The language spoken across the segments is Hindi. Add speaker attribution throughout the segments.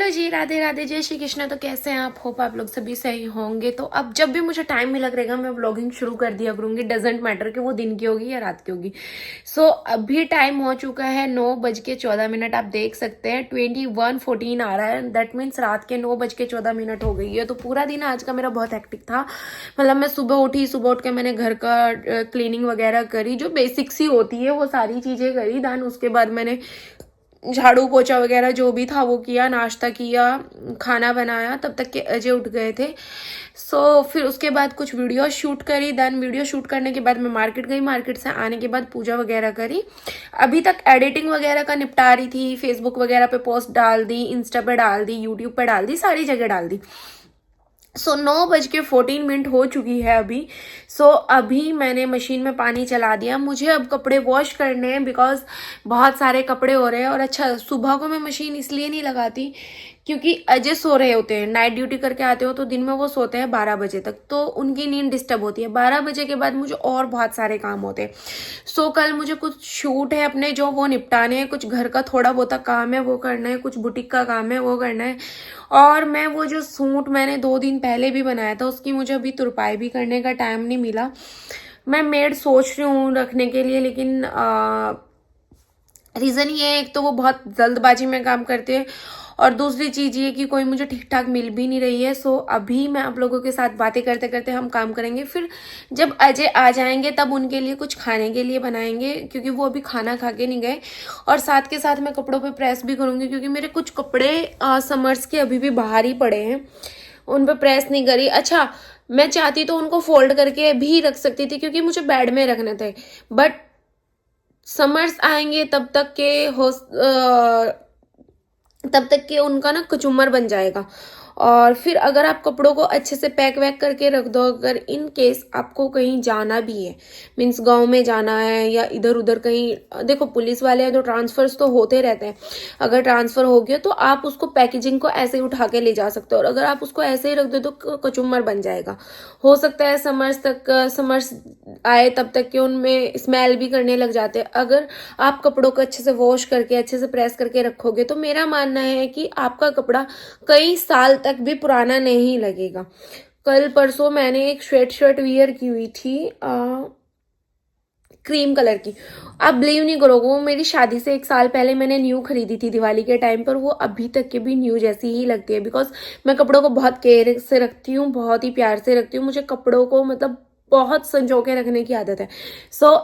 Speaker 1: हेलो जी, राधे राधे, जय श्री कृष्ण। तो कैसे हैं आप? होप आप लोग सभी सही होंगे। तो अब जब भी मुझे टाइम मिला करेगा मैं व्लॉगिंग शुरू कर दिया करूंगी। डजेंट मैटर कि वो दिन की होगी या रात की होगी। सो अभी टाइम हो चुका है 9:14। आप देख सकते हैं 21:14 आ रहा है। दैट मीन्स रात के 9:14 हो गई है। तो पूरा दिन आज का मेरा बहुत हेक्टिक था। मतलब मैं सुबह उठी, सुबह उठ के मैंने घर का क्लीनिंग वगैरह करी, जो बेसिक्स ही होती है वो सारी चीजें करी। देन उसके बाद मैंने झाड़ू पोछा वगैरह जो भी था वो किया, नाश्ता किया, खाना बनाया। तब तक के अजय उठ गए थे। फिर उसके बाद कुछ वीडियो शूट करी। देन वीडियो शूट करने के बाद मैं मार्केट गई। मार्केट से आने के बाद पूजा वगैरह करी। अभी तक एडिटिंग वगैरह का निपटा रही थी। फेसबुक वगैरह पे पोस्ट डाल दी, इंस्टा पे डाल दी, यूट्यूब पे डाल दी, सारी जगह डाल दी। 9:14 हो चुकी है अभी। अभी मैंने मशीन में पानी चला दिया। मुझे अब कपड़े वॉश करने हैं बिकॉज बहुत सारे कपड़े हो रहे हैं। और अच्छा, सुबह को मैं मशीन इसलिए नहीं लगाती क्योंकि अजय सो रहे होते हैं। नाइट ड्यूटी करके आते हो तो दिन में वो सोते हैं 12 बजे तक, तो उनकी नींद डिस्टर्ब होती है। 12 बजे के बाद मुझे और बहुत सारे काम होते हैं। कल मुझे कुछ शूट है अपने, जो वो निपटाने हैं। कुछ घर का थोड़ा बहुत काम है वो करना है। कुछ बुटीक का काम है वो करना है। और मैं वो जो सूट मैंने 2 दिन पहले भी बनाया था उसकी मुझे अभी तुरपाई भी करने का टाइम नहीं मिला। मैं मेड सोच रही हूँ रखने के लिए, लेकिन रीज़न ये है, एक तो वो बहुत जल्दबाजी में काम करते हैं और दूसरी चीज़ ये कि कोई मुझे ठीक ठाक मिल भी नहीं रही है। अभी मैं आप लोगों के साथ बातें करते करते हम काम करेंगे। फिर जब अजय आ जाएंगे तब उनके लिए कुछ खाने के लिए बनाएंगे, क्योंकि वो अभी खाना खा के नहीं गए। और साथ के साथ मैं कपड़ों पे प्रेस भी करूँगी, क्योंकि मेरे कुछ कपड़े समर्स के अभी भी बाहर ही पड़े हैं, उन पे प्रेस नहीं करी। अच्छा, मैं चाहती तो उनको फोल्ड करके भी रख सकती थी क्योंकि मुझे बेड में रखने थे, बट समर्स आएंगे तब तक के उनका ना कचूमर बन जाएगा। और फिर अगर आप कपड़ों को अच्छे से पैक वैक करके रख दो, अगर इन केस आपको कहीं जाना भी है, मीन्स गांव में जाना है या इधर उधर कहीं, देखो पुलिस वाले हैं तो ट्रांसफर्स तो होते रहते हैं। अगर ट्रांसफर हो गया तो आप उसको पैकेजिंग को ऐसे ही उठा के ले जा सकते हो, और अगर आप उसको ऐसे ही रख दो तो कचूमर बन जाएगा। हो सकता है समर्स आए तब तक कि उनमें स्मेल भी करने लग जाते हैं। अगर आप कपड़ों को अच्छे से वॉश करके अच्छे से प्रेस करके रखोगे तो मेरा मानना है कि आपका कपड़ा कई साल तक भी पुराना नहीं लगेगा। कल परसों मैंने एक स्वेट शर्ट वियर की हुई थी क्रीम कलर की। आप बिलीव नहीं करोगे, वो मेरी शादी से 1 साल पहले मैंने न्यू खरीदी थी दिवाली के टाइम पर। वो अभी तक के भी न्यू जैसी ही लगती है, बिकॉज मैं कपड़ों को बहुत केयर से रखती हूँ, बहुत ही प्यार से रखती हूँ। मुझे कपड़ों को मतलब बहुत संजो के रखने की आदत है।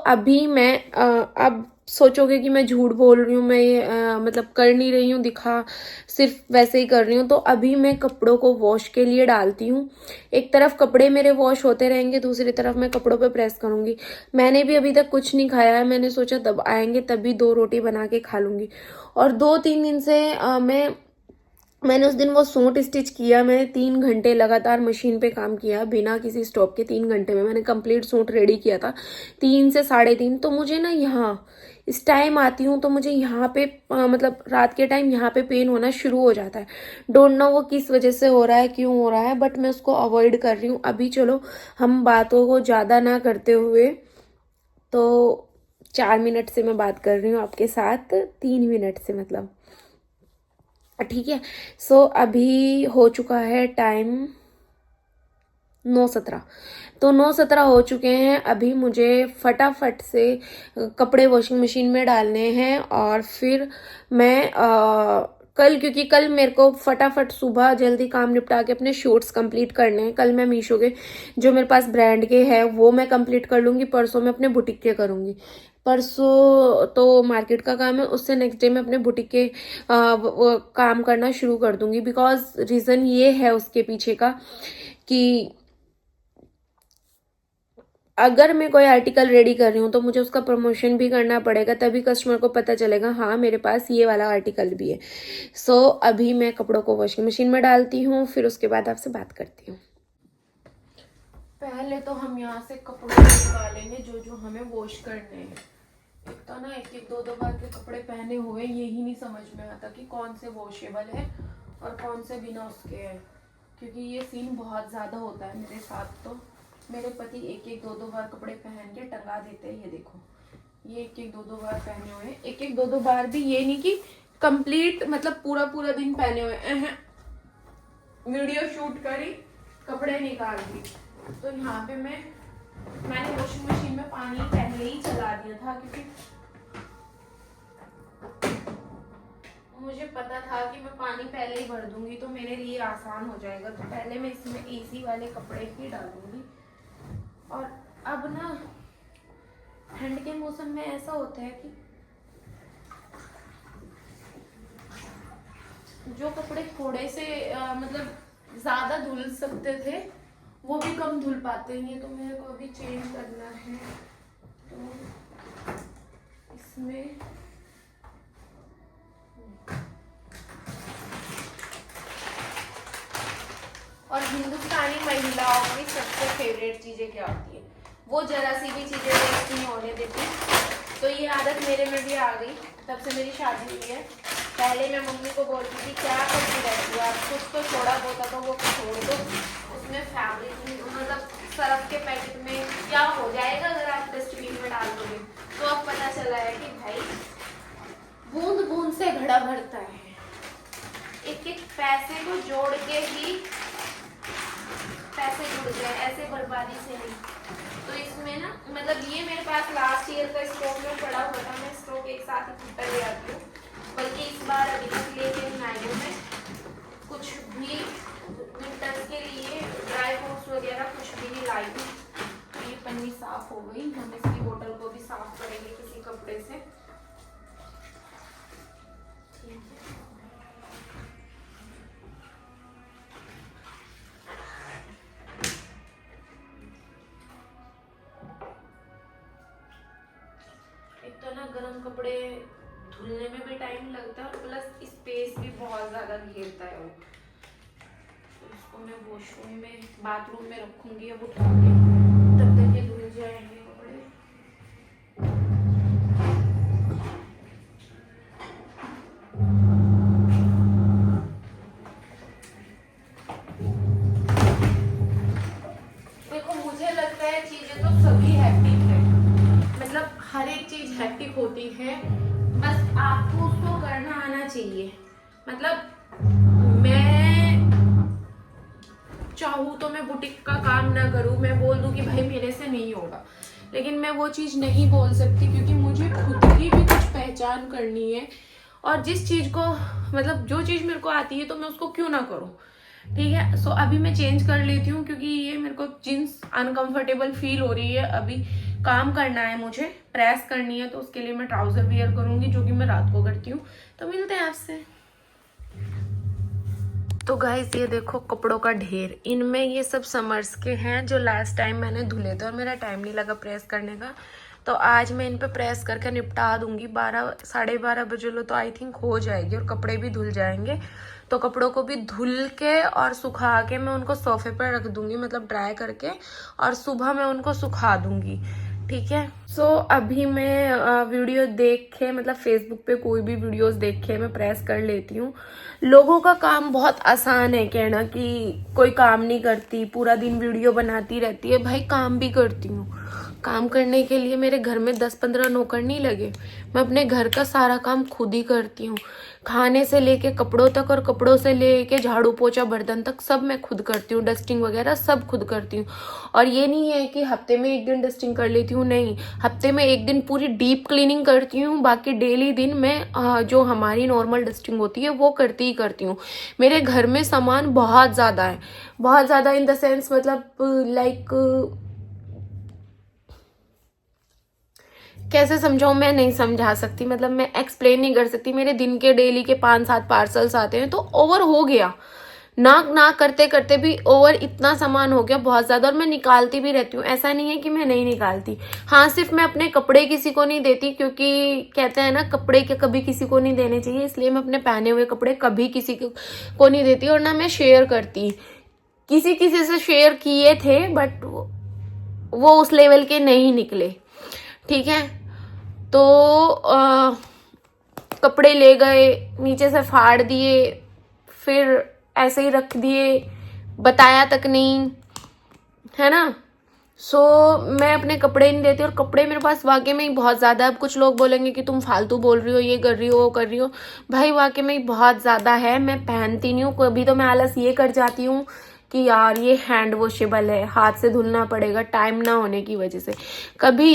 Speaker 1: अभी मैं अब सोचोगे कि मैं झूठ बोल रही हूँ, मैं ये मतलब कर नहीं रही हूँ, दिखा सिर्फ वैसे ही कर रही हूँ। तो अभी मैं कपड़ों को वॉश के लिए डालती हूँ। एक तरफ कपड़े मेरे वॉश होते रहेंगे, दूसरी तरफ मैं कपड़ों पे प्रेस करूंगी। मैंने भी अभी तक कुछ नहीं खाया है। मैंने सोचा तब आएंगे तभी 2 रोटी बना के खा लूंगी। और 2-3 दिन से मैंने उस दिन वो सूट स्टिच किया। मैंने 3 घंटे लगातार मशीन पे काम किया बिना किसी स्टॉप के। 3 घंटे में मैंने कंप्लीट सूट रेडी किया था, 3 से 3:30। तो मुझे ना यहाँ इस टाइम आती हूँ तो मुझे यहाँ पे मतलब रात के टाइम यहाँ पे पेन होना शुरू हो जाता है। डोंट नो वो किस वजह से हो रहा है, क्यों हो रहा है, बट मैं उसको अवॉइड कर रही हूँ अभी। चलो हम बातों को ज़्यादा ना करते हुए, तो 4 मिनट से मैं बात कर रही हूँ आपके साथ, 3 मिनट से मतलब, ठीक है। अभी हो चुका है टाइम 9:17। तो 9:17 हो चुके हैं। अभी मुझे फटाफट से कपड़े वॉशिंग मशीन में डालने हैं। और फिर मैं क्योंकि कल मेरे को फटाफट सुबह जल्दी काम निपटा के अपने शूट्स कंप्लीट करने हैं। कल मैं मीशो के जो मेरे पास ब्रांड के हैं वो मैं कंप्लीट कर लूँगी। परसों मैं अपने बुटीक के करूँगी। परसों तो मार्केट का काम है, उससे नेक्स्ट डे मैं अपने बुटीक के वो काम करना शुरू कर दूंगी। बिकॉज रीज़न ये है उसके पीछे का कि अगर मैं कोई आर्टिकल रेडी कर रही हूँ तो मुझे उसका प्रमोशन भी करना पड़ेगा, तभी कस्टमर को पता चलेगा हाँ मेरे पास ये वाला आर्टिकल भी है। अभी मैं कपड़ों को वॉशिंग मशीन में डालती हूँ, फिर उसके बाद आपसे बात करती हूँ। पहले तो हम यहाँ से कपड़ों को निकालेंगे जो जो हमें वॉश करने हैं। एक तो ना एक 2 बार के कपड़े पहने हुए यही नहीं समझ में आता कि कौन से वॉशेबल है और कौन से बिना उसके है, क्योंकि ये सीन बहुत ज़्यादा होता है मेरे साथ। तो मेरे पति 1-2 बार कपड़े पहन के टंगा देते हैं। ये देखो, ये 1-2 बार पहने हुए हैं। 1-2 बार भी ये नहीं कि कंप्लीट मतलब पूरा पूरा दिन पहने हुए हैं, वीडियो शूट करी, कपड़े निकाल दी। तो यहाँ पे मैंने वॉशिंग मशीन में पानी पहले ही चला दिया था, क्योंकि मुझे पता था कि मैं पानी पहले ही भर दूंगी तो मेरे लिए आसान हो जाएगा। तो पहले मैं इसमें एसी वाले कपड़े ही डालूंगी। और अब ना ठंड के मौसम में ऐसा होता है कि जो कपड़े थोड़े से मतलब ज़्यादा धुल सकते थे वो भी कम धुल पाते हैं। तो मेरे को अभी चेंज करना है। तो इसमें और हिंदुस्तानी महिलाओं की सबसे फेवरेट चीज़ें क्या होती है, वो जरा सी भी चीज़ें वेस्ट नहीं होने देती। तो ये आदत मेरे में भी आ गई तब से मेरी शादी हुई है। पहले मैं मम्मी को बोलती थी क्या करती रहती है आप, कुछ तो छोड़ा होता तो वो छोड़ दो, उसमें फैब्रिक मतलब सर्फ के पैकेट में क्या हो जाएगा अगर आप डस्टबिन में डाल दोगे। तो अब पता चला है कि भाई बूंद बूंद से घड़ा भरता है, एक एक पैसे को जोड़ के ही पैसे जुड़ गए, ऐसे बर्बादी से नहीं। तो इसमें ना मतलब ये मेरे पास लास्ट ईयर का स्टॉक में पड़ा हुआ था, मैं स्टॉक एक साथ इकट्ठा ले आती हूँ। बल्कि इस बार अभी तक लेके नहीं आई हूँ मैं कुछ भी, विंटर्स के लिए ड्राई फ्रूट्स वगैरह कुछ भी नहीं लाई हूँ। तो ये पन्नी साफ हो गई, हम इसकी बोतल को भी साफ करेंगे किसी कपड़े से। ठीक है, एक तो ना गर्म कपड़े धुलने में भी टाइम लगता है और प्लस स्पेस भी बहुत ज़्यादा घेरता है वो। तो इसको मैं वॉशरूम में बाथरूम में रखूंगी अब उठा के, तब तक ये धुल जाएंगे कपड़े। देखो मुझे लगता है चीज़ें तो सभी हैप्टिक है, मतलब हर एक चीज़ हैप्टिक होती है, बस आपको उसको करना आना चाहिए। मतलब मैं चाहूँ तो मैं बुटीक का काम ना करूँ, मैं बोल दूँ कि भाई मेरे से नहीं होगा, लेकिन मैं वो चीज़ नहीं बोल सकती क्योंकि मुझे खुद की भी कुछ पहचान करनी है। और जिस चीज़ को मतलब जो चीज़ मेरे को आती है तो मैं उसको क्यों ना करूँ। ठीक है, सो अभी मैं चेंज कर लेती हूँ क्योंकि ये मेरे को जीन्स अनकंफर्टेबल फील हो रही है। अभी काम करना है, मुझे प्रेस करनी है, तो उसके लिए मैं ट्राउजर वियर करूँगी जो कि मैं रात को करती हूँ। तो मिलते हैं आपसे। तो गाइस ये देखो कपड़ों का ढेर, इनमें ये सब समर्स के हैं जो लास्ट टाइम मैंने धुले थे और मेरा टाइम नहीं लगा प्रेस करने का। तो आज मैं इन पे प्रेस करके निपटा दूंगी। 12 साढ़े 12 बजे लो तो आई थिंक हो जाएगी और कपड़े भी धुल जाएंगे। तो कपड़ों को भी धुल के और सुखा के मैं उनको सोफे पर रख दूंगी, मतलब ड्राई करके, और सुबह मैं उनको सुखा दूंगी। ठीक है, सो अभी मैं वीडियो देख के मतलब फेसबुक पे कोई भी वीडियोस देख के मैं प्रेस कर लेती हूँ। लोगों का काम बहुत आसान है कहना कि कोई काम नहीं करती, पूरा दिन वीडियो बनाती रहती है। भाई काम भी करती हूँ, काम करने के लिए मेरे घर में 10-15 नौकर नहीं लगे। मैं अपने घर का सारा काम खुद ही करती हूँ, खाने से लेके कपड़ों तक और कपड़ों से लेके झाड़ू पोछा बर्तन तक सब मैं खुद करती हूँ, डस्टिंग वगैरह सब खुद करती हूँ। और ये नहीं है कि हफ्ते में एक दिन डस्टिंग कर लेती हूँ, नहीं, हफ्ते में एक दिन पूरी डीप क्लीनिंग करती हूँ, बाकी डेली दिन मैं जो हमारी नॉर्मल डस्टिंग होती है वो करती ही करती हूँ। मेरे घर में सामान बहुत ज़्यादा है, बहुत ज़्यादा इन द सेंस मतलब लाइक कैसे समझाऊं, मैं नहीं समझा सकती, मतलब मैं एक्सप्लेन नहीं कर सकती। मेरे दिन के डेली के 5-7 पार्सल्स आते हैं तो ओवर हो गया, ना करते करते भी ओवर इतना सामान हो गया बहुत ज़्यादा। और मैं निकालती भी रहती हूँ, ऐसा नहीं है कि मैं नहीं निकालती। हाँ, सिर्फ मैं अपने कपड़े किसी को नहीं देती क्योंकि कहते हैं ना कपड़े के कभी किसी को नहीं देने चाहिए, इसलिए मैं अपने पहने हुए कपड़े कभी किसी को नहीं देती। और ना मैं शेयर करती, किसी से शेयर किए थे बट वो उस लेवल के नहीं निकले। ठीक है, तो कपड़े ले गए, नीचे से फाड़ दिए, फिर ऐसे ही रख दिए, बताया तक नहीं, है ना। मैं अपने कपड़े नहीं देती, और कपड़े मेरे पास वाकई में ही बहुत ज़्यादा। अब कुछ लोग बोलेंगे कि तुम फालतू बोल रही हो, ये कर रही हो, वो कर रही हो। भाई वाकई में ही बहुत ज़्यादा है, मैं पहनती नहीं हूँ। कभी तो मैं आलस ये कर जाती हूँ कि यार ये हैंड वॉशेबल है, हाथ से धुलना पड़ेगा, टाइम ना होने की वजह से। कभी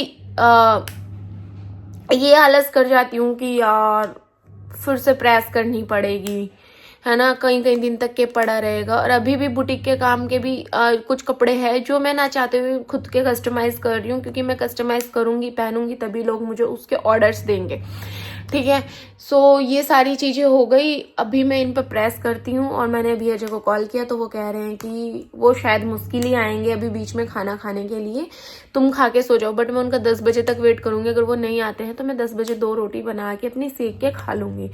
Speaker 1: ये आलस कर जाती हूँ कि यार फिर से प्रेस करनी पड़ेगी, है ना, कई कई दिन तक के पड़ा रहेगा। और अभी भी बुटीक के काम के भी कुछ कपड़े हैं जो मैं ना चाहते हुए खुद के कस्टमाइज कर रही हूँ, क्योंकि मैं कस्टमाइज करूँगी, पहनूंगी, तभी लोग मुझे उसके ऑर्डर्स देंगे। ठीक है, ये सारी चीज़ें हो गई। अभी मैं इन पर प्रेस करती हूँ, और मैंने अभी अजय को कॉल किया तो वो कह रहे हैं कि वो शायद मुश्किल ही आएंगे अभी बीच में खाना खाने के लिए, तुम खा के सो जाओ। बट मैं उनका 10 बजे तक वेट करूँगी। अगर वो नहीं आते हैं तो मैं 10 बजे 2 रोटी बना के अपनी सेक के खा लूँगी,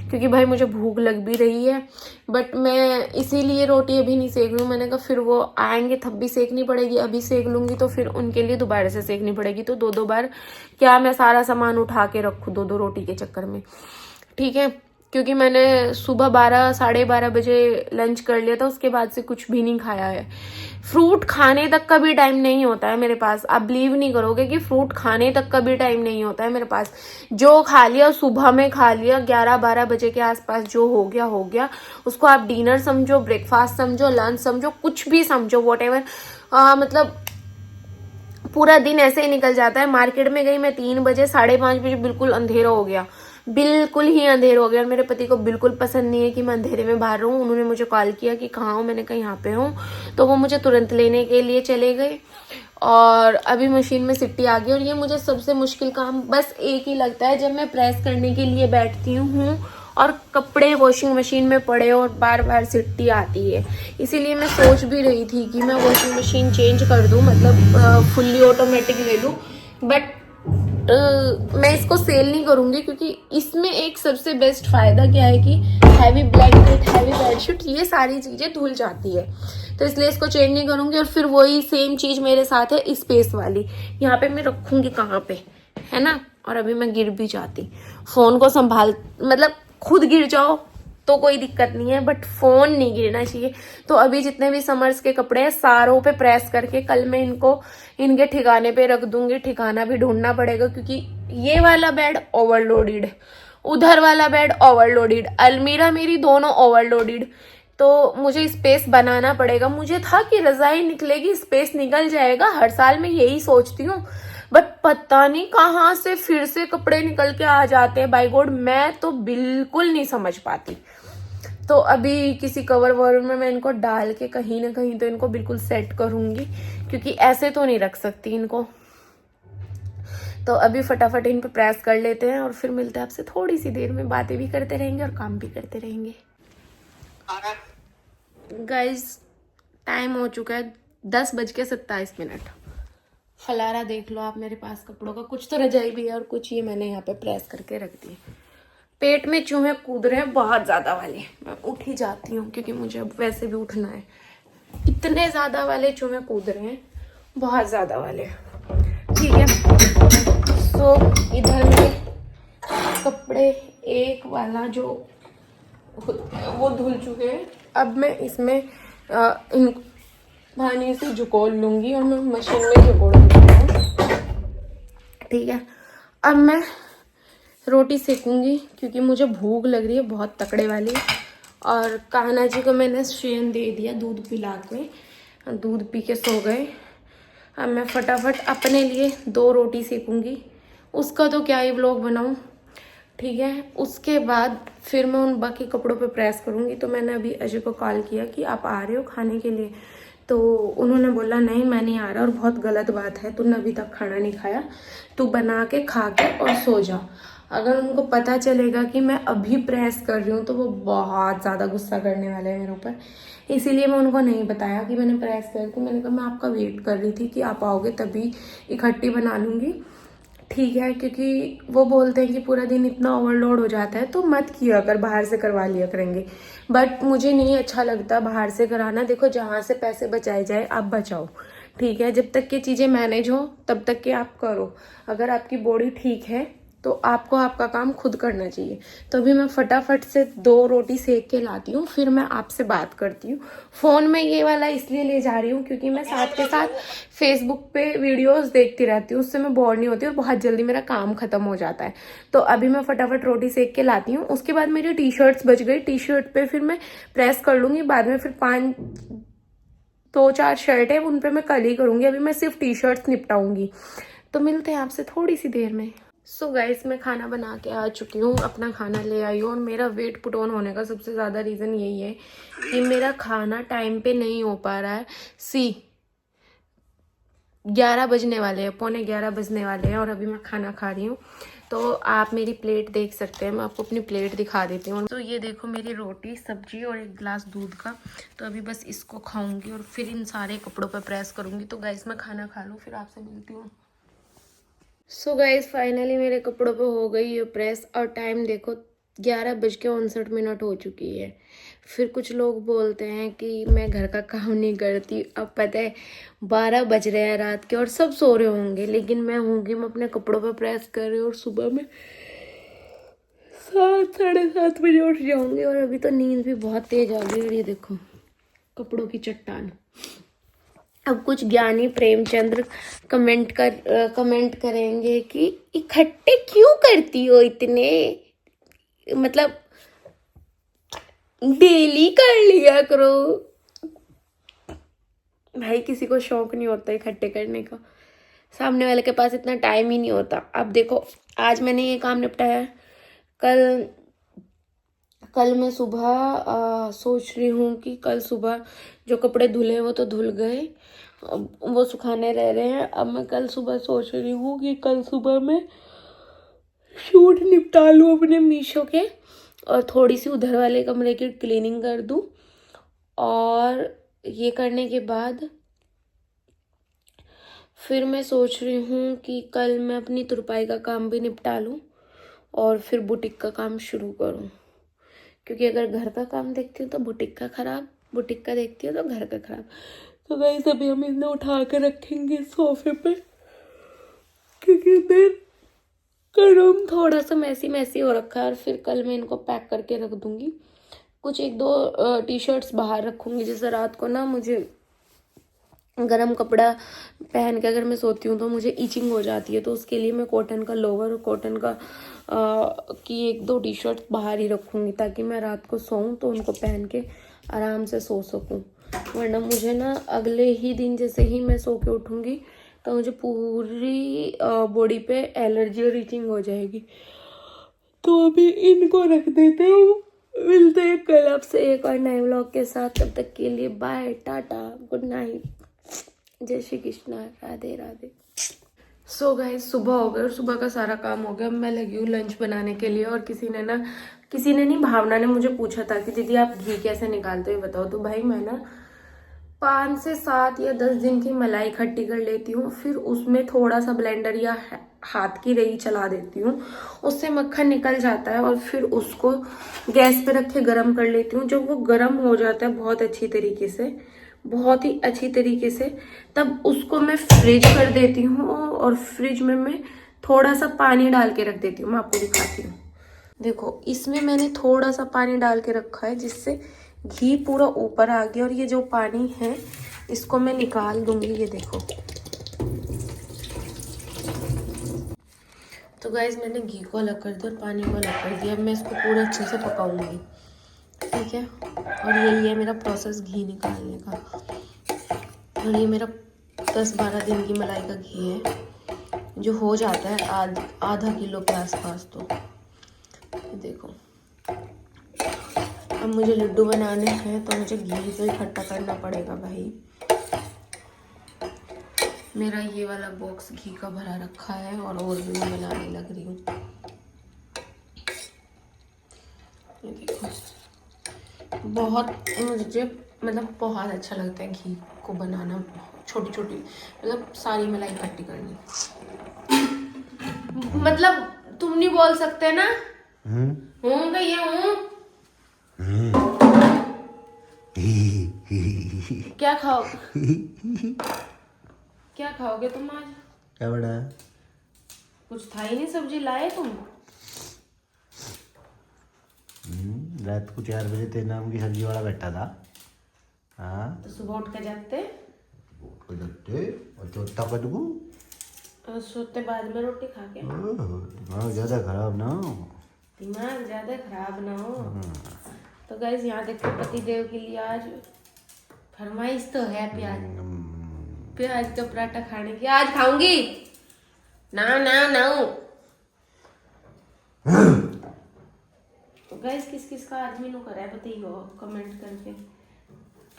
Speaker 1: क्योंकि भाई मुझे भूख लग भी रही है। बट मैं इसीलिए रोटी अभी नहीं सेक रही हूँ। मैंने कहा फिर वो आएंगे तब भी सेकनी पड़ेगी, अभी सेक लूँगी तो फिर उनके लिए दोबारा से सेकनी पड़ेगी। तो 2-2 बार क्या मैं सारा सामान उठा के रखूँ 2-2 रोटी के चक्कर में। ठीक है, क्योंकि मैंने सुबह 12 साढ़े 12 बजे लंच कर लिया था, उसके बाद से कुछ भी नहीं खाया है। फ्रूट खाने तक का भी टाइम नहीं होता है मेरे पास। आप बिलीव नहीं करोगे कि फ्रूट खाने तक का भी टाइम नहीं होता है मेरे पास। जो खा लिया सुबह में खा लिया, 11-12 बजे के आसपास जो हो गया हो गया। उसको आप डिनर समझो, ब्रेकफास्ट समझो, लंच समझो, कुछ भी समझो, वॉटेवर। मतलब पूरा दिन ऐसे ही निकल जाता है। मार्केट में गई मैं 3 बजे, 5:30 बजे बिल्कुल अंधेरा हो गया, बिल्कुल ही अंधेरा हो गया। और मेरे पति को बिल्कुल पसंद नहीं है कि मैं अंधेरे में बाहर रहूं। उन्होंने मुझे कॉल किया कि कहाँ हो, मैंने कहा यहाँ पे हूँ, तो वो मुझे तुरंत लेने के लिए चले गए। और अभी मशीन में सिट्टी आ गई। और ये मुझे सबसे मुश्किल काम बस एक ही लगता है, जब मैं प्रेस करने के लिए बैठती हूँ और कपड़े वॉशिंग मशीन में पड़े और बार बार सिट्टी आती है। इसीलिए मैं सोच भी रही थी कि मैं वॉशिंग मशीन चेंज कर दूं, मतलब फुल्ली ऑटोमेटिक ले लूं। बट मैं इसको सेल नहीं करूंगी, क्योंकि इसमें एक सबसे बेस्ट फायदा क्या है कि हैवी ब्लैंकेट, हैवी बेडशीट, ये सारी चीजें धुल जाती है। तो इसलिए इसको चेंज नहीं करूंगी। और फिर वही सेम चीज मेरे साथ है स्पेस वाली, यहाँ पे मैं रखूंगी कहाँ पे, है ना। और अभी मैं गिर भी जाती, फोन को संभाल, मतलब खुद गिर जाओ तो कोई दिक्कत नहीं है, बट फोन नहीं गिरना चाहिए। तो अभी जितने भी समर्स के कपड़े हैं सारों पे प्रेस करके कल मैं इनको इनके ठिकाने पे रख दूंगी। ठिकाना भी ढूंढना पड़ेगा, क्योंकि ये वाला बेड ओवरलोडेड, उधर वाला बेड ओवरलोडेड, अलमीरा मेरी दोनों ओवरलोडेड। तो मुझे स्पेस बनाना पड़ेगा। मुझे था कि रजाई निकलेगी, स्पेस निकल जाएगा, हर साल मैं यही सोचती हूँ। बट पता नहीं कहाँ से फिर से कपड़े निकल के आ जाते हैं, बाय गॉड, मैं तो बिल्कुल नहीं समझ पाती। तो अभी किसी कवर ववर में मैं इनको डाल के कहीं ना कहीं तो इनको बिल्कुल सेट करूंगी, क्योंकि ऐसे तो नहीं रख सकती इनको। तो अभी फटाफट इन पे प्रेस कर लेते हैं और फिर मिलते हैं आपसे थोड़ी सी देर में। बातें भी करते रहेंगे और काम भी करते रहेंगे। गाइस टाइम हो चुका है 10:27। फलारा देख लो आप मेरे पास कपड़ों का, कुछ तो रजाई भी है और कुछ ये मैंने यहाँ पे प्रेस करके रख दी। पेट में चूहे कूद रहे हैं बहुत ज़्यादा वाले। मैं उठ ही जाती हूँ क्योंकि मुझे अब वैसे भी उठना है। इतने ज़्यादा वाले चूहे कूद रहे हैं, बहुत ज़्यादा वाले। ठीक है, तो इधर में कपड़े एक वाला जो वो धुल चुके हैं। अब मैं इसमें इन पानी से झुकोड़ लूँगी और मैं मशीन में झुकोड़ूंगी। ठीक है, अब मैं रोटी सेकूंगी क्योंकि मुझे भूख लग रही है बहुत तकड़े वाली। और कान्हा जी को मैंने शेन दे दिया दूध पिला के, दूध पी के सो गए। अब मैं फटाफट अपने लिए 2 रोटी सेकूंगी, उसका तो क्या ही व्लॉग बनाऊं। ठीक है, उसके बाद फिर मैं उन बाकी कपड़ों पे प्रेस करूंगी। तो मैंने अभी अजय को कॉल किया कि आप आ रहे हो खाने के लिए, तो उन्होंने बोला नहीं मैं नहीं आ रहा, और बहुत गलत बात है, तूने अभी तक खाना नहीं खाया, तू बना के खा के और सो जा। अगर उनको पता चलेगा कि मैं अभी प्रेस कर रही हूँ तो वो बहुत ज़्यादा गुस्सा करने वाले हैं मेरे ऊपर। इसीलिए मैं उनको नहीं बताया कि मैंने प्रेस कर दी। मैंने कहा मैं आपका वेट कर रही थी कि आप आओगे तभी इकट्ठी बना लूँगी। ठीक है, क्योंकि वो बोलते हैं कि पूरा दिन इतना ओवरलोड हो जाता है तो मत किया कर, बाहर से करवा लिया करेंगे। बट मुझे नहीं अच्छा लगता बाहर से कराना। देखो जहाँ से पैसे बचाए जाए आप बचाओ। ठीक है, जब तक ये चीज़ें मैनेज हो तब तक के आप करो। अगर आपकी बॉडी ठीक है तो आपको आपका काम खुद करना चाहिए। तो अभी मैं फटाफट से 2 रोटी सेक के लाती हूँ, फिर मैं आपसे बात करती हूँ। फ़ोन में ये वाला इसलिए ले जा रही हूँ क्योंकि मैं साथ के साथ फेसबुक पे वीडियोस देखती रहती हूँ, उससे मैं बोर नहीं होती और बहुत जल्दी मेरा काम ख़त्म हो जाता है। तो अभी मैं फटाफट रोटी सेक के लाती हूँ। उसके बाद मेरी टी शर्ट्स बच गई, टी शर्ट पे फिर मैं प्रेस कर लूँगी, बाद में फिर 2-4 शर्ट है उन पे मैं कल ही करूँगी। अभी मैं सिर्फ टी शर्ट्स निपटाऊँगी। तो मिलते हैं आपसे थोड़ी सी देर में। सो गाइस, मैं खाना बना के आ चुकी हूँ, अपना खाना ले आई हूँ। और मेरा वेट पुट ऑन होने का सबसे ज़्यादा रीज़न यही है कि मेरा खाना टाइम पे नहीं हो पा रहा है। 11 बजने वाले हैं, 11:15 बजने वाले हैं और अभी मैं खाना खा रही हूँ। तो आप मेरी प्लेट देख सकते हैं, मैं आपको अपनी प्लेट दिखा देती हूँ। तो ये देखो मेरी रोटी, सब्जी और एक गिलास दूध का। तो अभी बस इसको खाऊंगी और फिर इन सारे कपड़ों पर प्रेस करूँगी। तो गाइस मैं खाना खा लूँ, फिर आपसे मिलती हूँ। सो गाइस, फाइनली मेरे कपड़ों पे हो गई ये प्रेस और टाइम देखो 11:59 हो चुकी है। फिर कुछ लोग बोलते हैं कि मैं घर का काम नहीं करती। अब पता है 12 बज रहे हैं रात के और सब सो रहे होंगे, लेकिन मैं अपने कपड़ों पे प्रेस कर रही हूँ और सुबह में 7-7:30 बजे उठ जाऊंगी। और अभी तो नींद भी बहुत तेज आ गई। और ये देखो कपड़ों की चट्टान। अब कुछ ज्ञानी प्रेमचंद्र कमेंट करेंगे कि इकट्ठे क्यों करती हो इतने, मतलब डेली कर लिया करो। भाई किसी को शौक नहीं होता इकट्ठे करने का, सामने वाले के पास इतना टाइम ही नहीं होता। अब देखो आज मैंने ये काम निपटाया, कल मैं सुबह सोच रही हूँ कि कल सुबह जो कपड़े धुले वो तो धुल गए, वो सुखाने रह रहे हैं। अब मैं कल सुबह सोच रही हूँ कि कल सुबह मैं शूट निपटा लूँ अपने मीशो के और थोड़ी सी उधर वाले कमरे की क्लीनिंग कर दूँ। और ये करने के बाद फिर मैं सोच रही हूँ कि कल मैं अपनी तुरपाई का काम भी निपटा लूँ और फिर बुटीक का काम शुरू करूँ। क्योंकि अगर घर का काम देखती हूँ तो बुटीक का खराब, बुटीक का देखती हूँ तो घर का खराब। तो गाइस अभी हम इन्हें उठा कर रखेंगे सोफे पे, क्योंकि मेरा रूम थोड़ा सा मैसी हो रखा है। और फिर कल मैं इनको पैक करके रख दूँगी। कुछ 1-2 टी शर्ट्स बाहर रखूँगी, जैसे रात को ना मुझे गरम कपड़ा पहन के अगर मैं सोती हूँ तो मुझे ईचिंग हो जाती है। तो उसके लिए मैं कॉटन का लोवर और कॉटन का की 1-2 टी शर्ट बाहर ही रखूँगी, ताकि मैं रात को सोऊं तो उनको पहन के आराम से सो सकूँ। वरना मुझे ना अगले ही दिन जैसे ही मैं सो के उठूँगी तो मुझे पूरी बॉडी पे एलर्जी और ईचिंग हो जाएगी। तो अभी इनको रख देते हूँ। मिलते हैं कल आपसे एक और नए व्लॉग के साथ। तब तक के लिए बाय, टाटा, गुड नाइट, जय श्री कृष्णा, राधे राधे। सो गाइस सुबह हो गई और सुबह का सारा काम हो गया। मैं लगी हूँ लंच बनाने के लिए। और किसी ने नहीं, भावना ने मुझे पूछा था कि दीदी आप घी कैसे निकालते हो बताओ। तो भाई मैं ना 5 से 7 या 10 दिन की मलाई इकट्ठी कर लेती हूँ, फिर उसमें थोड़ा सा ब्लेंडर या हाथ की रही चला देती हूँ, उससे मक्खन निकल जाता है। और फिर उसको गैस पे रख के गर्म कर लेती हूँ। जब वो गर्म हो जाता है बहुत ही अच्छी तरीके से, तब उसको मैं फ्रिज कर देती हूँ। और फ्रिज में मैं थोड़ा सा पानी डाल के रख देती हूँ। मैं आपको दिखाती हूँ, देखो इसमें मैंने थोड़ा सा पानी डाल के रखा है, जिससे घी पूरा ऊपर आ गया। और ये जो पानी है इसको मैं निकाल दूंगी, ये देखो। तो गाइज मैंने घी को अलग कर दिया और पानी को अलग कर दिया। अब मैं इसको पूरा अच्छे से पकाऊंगी, ठीक है। और यही है मेरा प्रोसेस घी निकालने का। और ये मेरा 10-12 दिन की मलाई का घी है, जो हो जाता है आधा किलो के आसपास। तो देखो अब मुझे लड्डू बनाने हैं तो मुझे घी तो इकट्ठा करना पड़ेगा भाई। मेरा ये वाला बॉक्स घी का भरा रखा है और भी मैं बनाने लग रही हूँ। ये देखो बहुत मुझे बहुत अच्छा लगता है घी को बनाना, छोटी छोटी सारी मलाई इकट्ठी करनी। तुम नहीं बोल सकते ना। हूँ भैया हूँ। क्या खाओगे तुम आज?
Speaker 2: क्या बड़ा है?
Speaker 1: कुछ था ही नहीं, सब्जी लाए तुम?
Speaker 2: रात को 4 बजे तेरे नाम की सब्जी वाला बैठा था। हाँ
Speaker 1: तो सुबह उठ के जाते
Speaker 2: और चौथा कदू
Speaker 1: और सोते बाद में रोटी खा के।
Speaker 2: दिमाग ज़्यादा खराब ना हो।
Speaker 1: दिमाग ज्यादा खराब ना हो। तो गाइस यहाँ देखो पति देव के लिए आज फरमाइश तो है प्याज का पराठा खाने की। आज खाऊंगी ना ना ना। तो गाइस किस किस का आदमी नु करा है बताइयो कमेंट करके।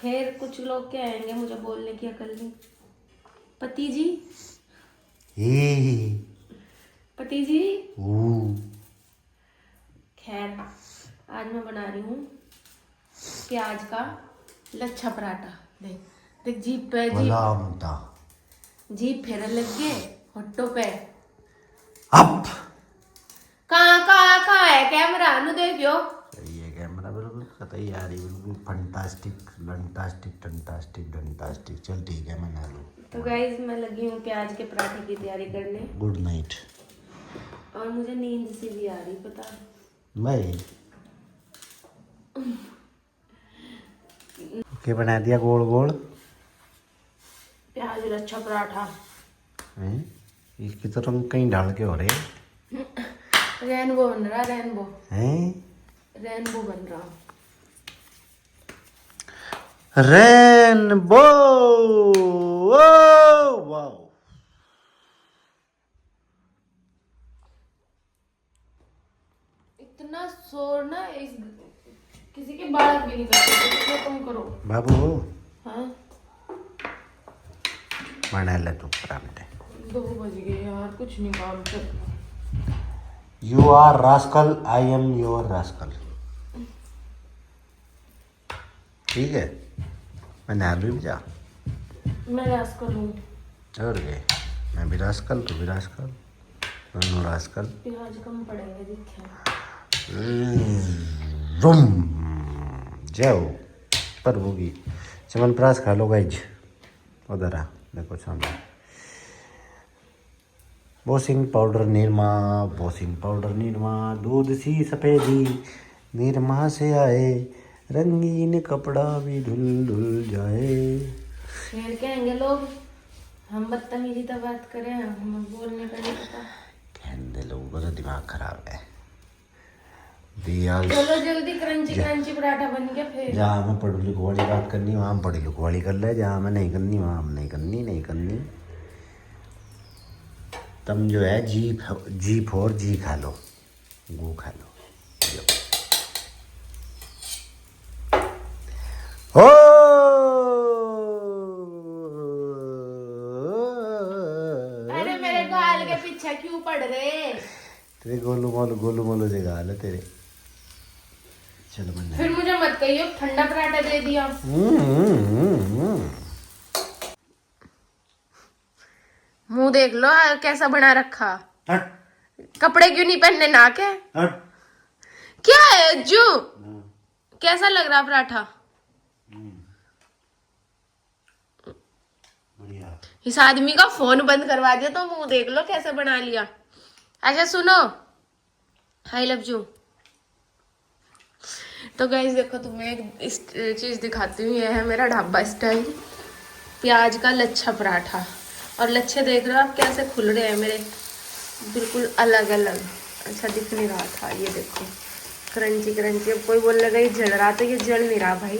Speaker 1: फिर कुछ लोग क्या आएंगे मुझे बोलने की अकल नहीं। पति जी पति जी खैर आज मैं बना रही हूँ प्याज का लच्छा पराठा। देख देख जीप पे जीप फेरन लग गए होटो पे।
Speaker 2: अब
Speaker 1: कहाँ है कैमरा नु देखियो।
Speaker 2: सही है कैमरा बिल्कुल सही आ रही बिल्कुल फंटास्टिक लंटास्टिक टंटास्टिक डंटास्टिक। चल ठीक है मैं नहा लूँ।
Speaker 1: तो गाइस मैं लगी हूँ प्याज के पराठे की तैयारी करने।
Speaker 2: Good night.
Speaker 1: और मुझे नींद से भी आ रही पता
Speaker 2: भाई क्या बना दिया गोल गोल
Speaker 1: प्याज लच्छा पराठा।
Speaker 2: इसकी तो रंग कहीं डाल के हो रहे
Speaker 1: रेनबो बन रहा रेनबो
Speaker 2: हैं।
Speaker 1: रेनबो बन रहा।
Speaker 2: Rainbow wow.
Speaker 1: इतना शोर ना इस किसी के बाल भी नहीं करते तो तुम करो
Speaker 2: बाबू।
Speaker 1: हाँ
Speaker 2: बना ले तू पराठे।
Speaker 1: 2 बज गए यार कुछ नहीं काम कर।
Speaker 2: You are rascal I am your rascal. ठीक है मैं नहा लूँ जा।
Speaker 1: मैं रास्कल हूँ
Speaker 2: और गए मैं भी रास्कल तू भी रास्कल दोनों रास्कल।
Speaker 1: प्याज कम पड़ेंगे देखिए।
Speaker 2: रुम जाओ प्रभु की चमनप्राश खा लो गाइज। उधर आ देखो सामने वॉशिंग पाउडर निरमा दूध सी सफ़ेदी निरमा से आए रंगीन कपड़ा भी धुल धुल जाए।
Speaker 1: फिर कहेंगे लोग हम बदतमीजी तो बात करें हमें बोलने का नहीं पता।
Speaker 2: कहने लोगों का तो दिमाग खराब है।
Speaker 1: चलो जल्दी क्रंची क्रंची पराठा बन गया। फिर
Speaker 2: जहाँ मैं पढ़ू लिखू वाली बात करनी वहाँ हम पढ़ी लिखू वाली कर ले। जहाँ मैं नहीं करनी वहाँ हम नहीं करनी। तुम जो है जीप और जी खा लो गू खा लो। हो
Speaker 1: अरे मेरे गाल के पीछे क्यों पड़ रहे?
Speaker 2: तेरे गोलू मोलू से गाल है तेरे। चलो बन
Speaker 1: फिर मुझे मत कहियो ठंडा पराठा दे दिया। मुंह देख लो कैसा बना रखा। कपड़े क्यों नहीं पहनने ना के? क्या है अज्जू? कैसा लग रहा पराठा?
Speaker 2: बढ़िया।
Speaker 1: इस आदमी का फोन बंद करवा दिया तो मुंह देख लो कैसे बना लिया। अच्छा सुनो आई लव यू। तो गाइस देखो तुम्हें एक चीज दिखाती हूँ। यह है मेरा ढाबा स्टाइल प्याज का लच्छा पराठा। और लच्छे देख रहे हो आप कैसे खुल रहे हैं मेरे बिल्कुल अलग अलग। अच्छा दिख नहीं रहा था ये देखो क्रंची क्रंची। अब कोई बोल लगा ये जल रहा तो ये जल नहीं रहा भाई।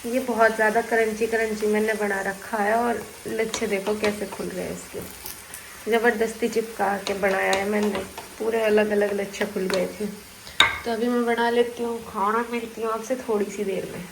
Speaker 1: ये बहुत ज़्यादा क्रंची क्रंची मैंने बना रखा है। और लच्छे देखो कैसे खुल रहे हैं इसके। ज़बरदस्ती चिपका के बनाया है मैंने। पूरे अलग अलग लच्छे खुल गए थे। तो अभी मैं बना लेती हूँ खाना। मिलती हूँ आपसे थोड़ी सी देर में।